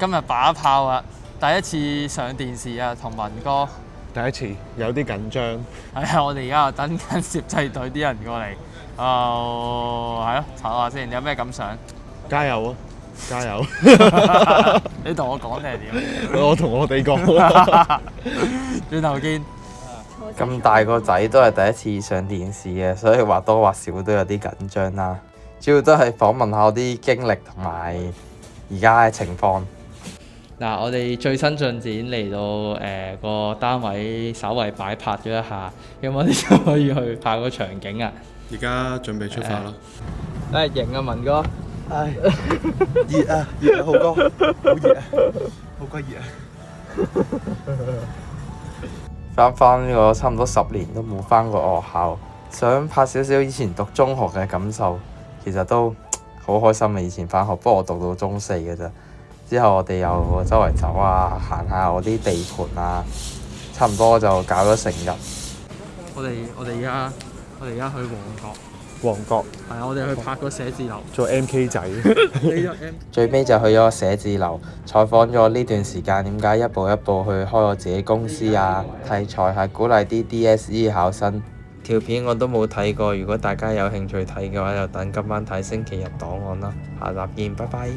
今日打炮啊！第一次上電視啊，同文哥。第一次有啲緊張。係啊，我哋而家又等緊攝製隊啲人過嚟。係咯，查下先，你有咩感想？加油啊！加油！你同我講定係點？我同我哋講。轉頭見。咁大個仔都係第一次上電視嘅，所以或多或少都有啲緊張啦。主要都係訪問下我啲經歷同埋而家嘅情況。嗱，我哋最新進展嚟到個單位稍為擺拍咗一下，咁我哋就可以去拍個場景啊！而家準備出發啦！型啊，文哥！唉，熱啊，熱啊，浩哥，好熱啊，好鬼熱啊！翻呢個差唔多10年都冇翻過學校，想拍少少以前讀中學嘅感受，其實都好開心嘅。以前翻學，不過我讀到中4嘅啫。之後我哋又周圍走啊，行下我啲地盤啊，差唔多就搞咗成日。我哋而家去旺角。旺角係啊，我哋去拍個寫字樓。做 MK 仔。最尾就去咗個寫字樓，採訪咗呢段時間點解一步一步去開我自己公司啊。題材係鼓勵啲 DSE 考生。條片我都冇睇過，如果大家有興趣睇嘅話，就等今晚睇星期日檔案啦。下集見，拜拜。